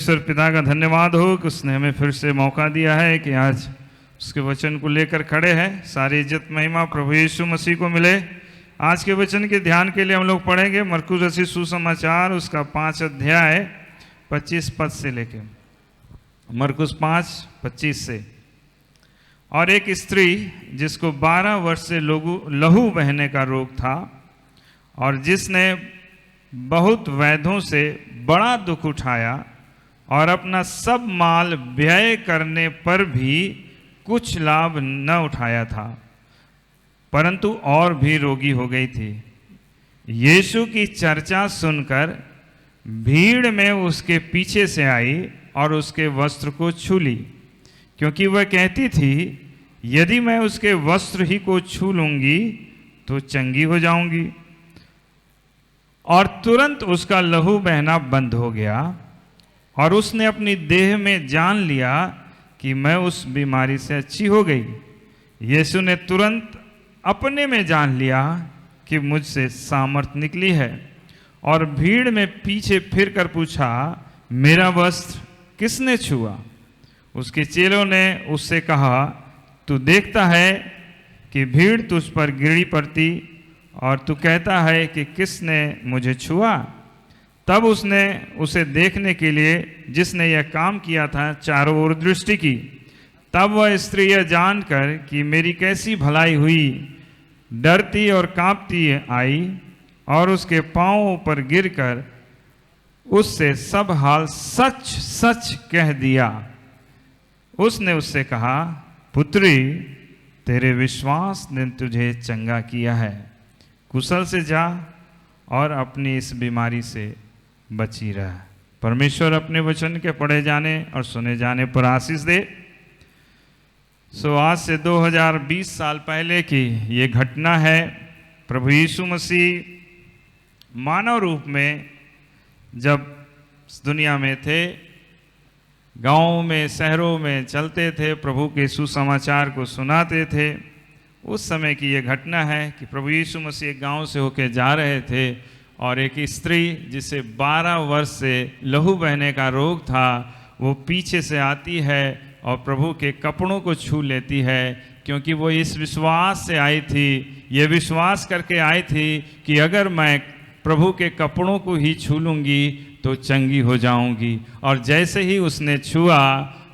ईश्वर पिता का धन्यवाद हो कि उसने हमें फिर से मौका दिया है कि आज उसके वचन को लेकर खड़े हैं। सारी इज्जत महिमा प्रभु यीशु मसीह को मिले। आज के वचन के ध्यान के लिए हम लोग पढ़ेंगे मरकुस रचित सुसमाचार, उसका 5 अध्याय 25 पद से लेके मरकुस 5:25 से। और एक स्त्री जिसको 12 वर्ष से लहू बहने का रोग था और जिसने बहुत वैद्यों से बड़ा दुख उठाया और अपना सब माल व्यय करने पर भी कुछ लाभ न उठाया था, परंतु और भी रोगी हो गई थी। यीशु की चर्चा सुनकर भीड़ में उसके पीछे से आई और उसके वस्त्र को छू ली, क्योंकि वह कहती थी, यदि मैं उसके वस्त्र ही को छू लूंगी तो चंगी हो जाऊंगी। और तुरंत उसका लहू बहना बंद हो गया और उसने अपनी देह में जान लिया कि मैं उस बीमारी से अच्छी हो गई। यीशु ने तुरंत अपने में जान लिया कि मुझसे सामर्थ निकली है और भीड़ में पीछे फिरकर पूछा, मेरा वस्त्र किसने छुआ? उसके चेलों ने उससे कहा, तू देखता है कि भीड़ तुझ पर गिरी पड़ती और तू कहता है कि किसने मुझे छुआ? तब उसने उसे देखने के लिए जिसने यह काम किया था चारों ओर दृष्टि की। तब वह स्त्री यह जानकर कि मेरी कैसी भलाई हुई, डरती और कांपती आई और उसके पांवों पर गिरकर उससे सब हाल सच सच कह दिया। उसने उससे कहा, पुत्री, तेरे विश्वास ने तुझे चंगा किया है, कुशल से जा और अपनी इस बीमारी से बची रह। परमेश्वर अपने वचन के पढ़े जाने और सुने जाने पर आशीष दे। आज से 2020 साल पहले की ये घटना है। प्रभु यीशु मसीह मानव रूप में जब दुनिया में थे, गांवों में शहरों में चलते थे, प्रभु के सुसमाचार को सुनाते थे। उस समय की ये घटना है कि प्रभु यीशु मसीह एक गांव से होके जा रहे थे और एक स्त्री जिसे 12 वर्ष से लहू बहने का रोग था, वो पीछे से आती है और प्रभु के कपड़ों को छू लेती है, क्योंकि वो इस विश्वास से आई थी, ये विश्वास करके आई थी कि अगर मैं प्रभु के कपड़ों को ही छू लूँगी तो चंगी हो जाऊंगी। और जैसे ही उसने छुआ,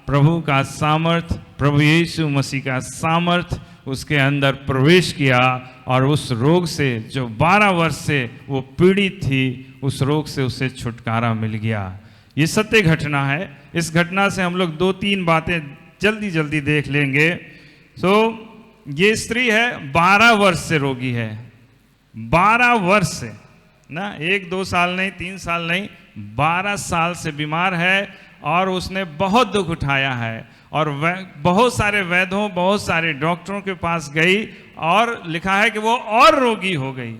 प्रभु का सामर्थ, प्रभु यीशु मसीह का सामर्थ उसके अंदर प्रवेश किया और उस रोग से जो 12 वर्ष से वो पीड़ित थी, उस रोग से उसे छुटकारा मिल गया। ये सत्य घटना है। इस घटना से हम लोग 2-3 बातें जल्दी जल्दी देख लेंगे। ये स्त्री है, 12 वर्ष से रोगी है। 12 वर्ष से ना, 1-2 साल नहीं, 3 साल नहीं, 12 साल से बीमार है और उसने बहुत दुख उठाया है और बहुत सारे वैद्यों, बहुत सारे डॉक्टरों के पास गई और लिखा है कि वो और रोगी हो गई।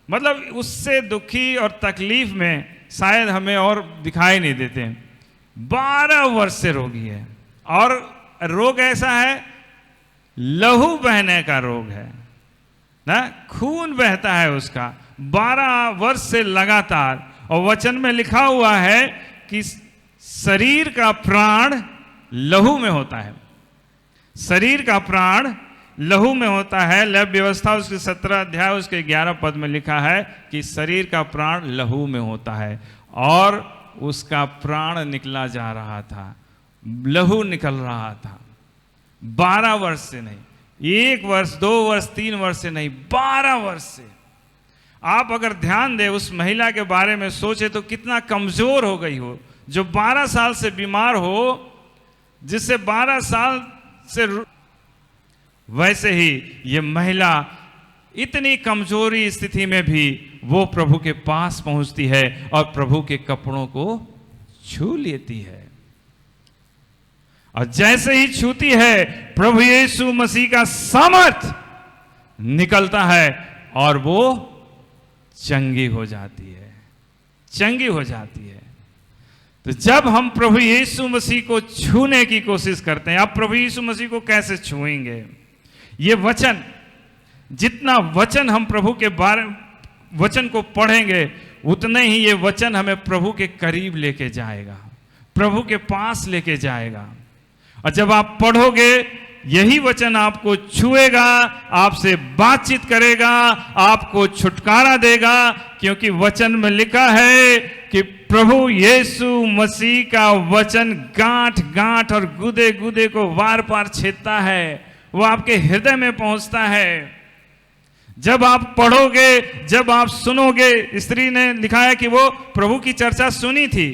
मतलब उससे दुखी और तकलीफ में शायद हमें और दिखाई नहीं देते। 12 वर्ष से रोगी है और रोग ऐसा है, लहू बहने का रोग है ना, खून बहता है उसका 12 वर्ष से लगातार। और वचन में लिखा हुआ है कि शरीर का प्राण लहू में होता है। शरीर का प्राण लहू में होता है। लव व्यवस्था उसके 17 अध्याय उसके 11 पद में लिखा है कि शरीर का प्राण लहू में होता है और उसका प्राण निकला जा रहा था, लहू निकल रहा था। 12 वर्ष से नहीं, 1 वर्ष, 2 वर्ष, 3 वर्ष से नहीं, 12 वर्ष से। आप अगर ध्यान दें उस महिला के बारे में सोचे तो कितना कमजोर हो गई हो, जो 12 साल से बीमार हो, जिससे 12 साल से। वैसे ही ये महिला इतनी कमजोरी स्थिति में भी वो प्रभु के पास पहुंचती है और प्रभु के कपड़ों को छू लेती है। और जैसे ही छूती है, प्रभु यीशु मसीह का सामर्थ निकलता है और वो चंगी हो जाती है, चंगी हो जाती है। तो जब हम प्रभु यीशु मसीह को छूने की कोशिश करते हैं, आप प्रभु यीशु मसीह को कैसे छुएंगे? ये वचन, जितना वचन हम प्रभु के वचन को पढ़ेंगे, उतने ही ये वचन हमें प्रभु के करीब लेके जाएगा। प्रभु के पास लेके जाएगा। और जब आप पढ़ोगे, यही वचन आपको छुएगा, आपसे बातचीत करेगा, आपको छुटकारा देगा, क्योंकि वचन में लिखा है कि प्रभु यीशु मसीह का वचन गांठ गांठ और गुदे गुदे को वार पार छेदता है, वो आपके हृदय में पहुंचता है। जब आप पढ़ोगे, जब आप सुनोगे, स्त्री ने लिखा है कि वो प्रभु की चर्चा सुनी थी,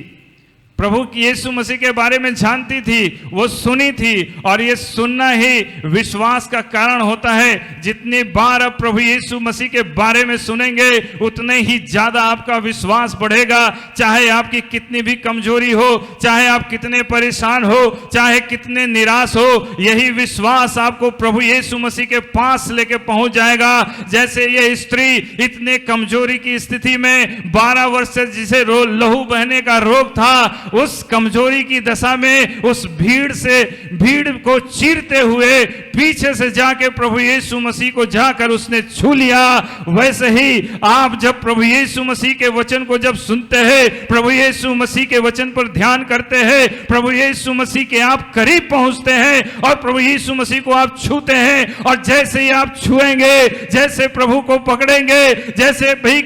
प्रभु की यीशु मसीह के बारे में जानती थी, वो सुनी थी, और ये सुनना ही विश्वास का कारण होता है। जितनी बार आप प्रभु यीशु मसीह के बारे में सुनेंगे, उतने ही ज्यादा आपका विश्वास बढ़ेगा। चाहे आपकी कितनी भी कमजोरी हो, चाहे आप कितने परेशान हो, चाहे कितने निराश हो, यही विश्वास आपको प्रभु यीशु मसीह के पास लेके पहुंच जाएगा। जैसे ये स्त्री इतने कमजोरी की स्थिति में 12 वर्ष से जिसे लहू बहने का रोग था, उस कमजोरी की दशा में उस भीड़ को चीरते हुए पीछे से जाके प्रभु यीशु मसीह को जाकर उसने छू लिया। वैसे ही आप जब प्रभु यीशु मसीह के वचन को जब सुनते हैं, प्रभु यीशु मसीह के वचन पर ध्यान करते हैं, प्रभु यीशु मसीह के आप करीब पहुंचते हैं और प्रभु यीशु मसीह को आप छूते हैं, और जैसे ही आप छुएंगे, जैसे प्रभु को पकड़ेंगे, जैसे भी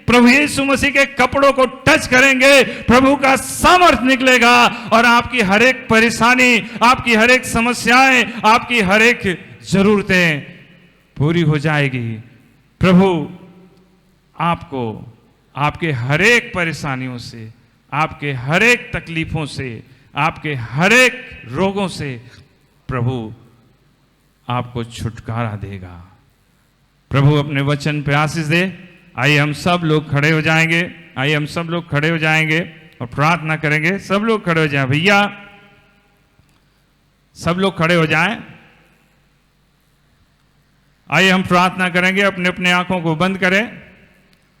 प्रभु यीशु मसीह के कपड़ों को टच करेंगे, प्रभु का सामर्थ निकलेगा और आपकी हर एक परेशानी, आपकी हर एक समस्याएं, आपकी हर एक जरूरतें पूरी हो जाएगी। प्रभु आपको आपके हर एक परेशानियों से, आपके हर एक तकलीफों से, आपके हर एक रोगों से प्रभु आपको छुटकारा देगा। प्रभु अपने वचन पे आशीष दे। आइए हम सब लोग खड़े हो जाएंगे, आइए हम सब लोग खड़े हो जाएंगे और प्रार्थना करेंगे। सब लोग खड़े हो जाएं भैया, सब लोग खड़े हो जाएं। आइए हम प्रार्थना करेंगे, अपने अपने आंखों को बंद करें।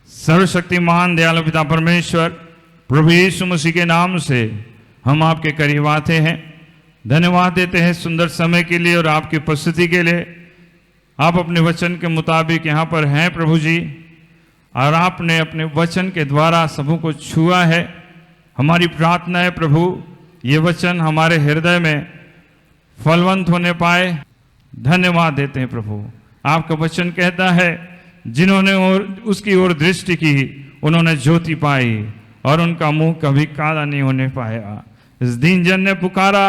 सर्वशक्तिमान दयालु पिता परमेश्वर, प्रभु यीशु मसीह के नाम से हम आपके करीब आते हैं, धन्यवाद देते हैं सुंदर समय के लिए और आपकी उपस्थिति के लिए। आप अपने वचन के मुताबिक यहाँ पर हैं प्रभु जी, और आपने अपने वचन के द्वारा सबों को छुआ है। हमारी प्रार्थना है प्रभु, ये वचन हमारे हृदय में फलवंत होने पाए। धन्यवाद देते हैं प्रभु। आपका वचन कहता है, जिन्होंने उसकी ओर दृष्टि की उन्होंने ज्योति पाई और उनका मुंह कभी काला नहीं होने पाया। इस दीन जन ने पुकारा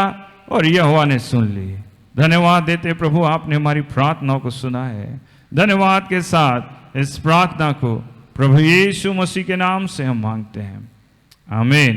और यहोवा ने सुन ली। धन्यवाद देते प्रभु, आपने हमारी प्रार्थनाओं को सुना है। धन्यवाद के साथ इस प्रार्थना को प्रभु यीशु मसीह के नाम से हम मांगते हैं, आमीन।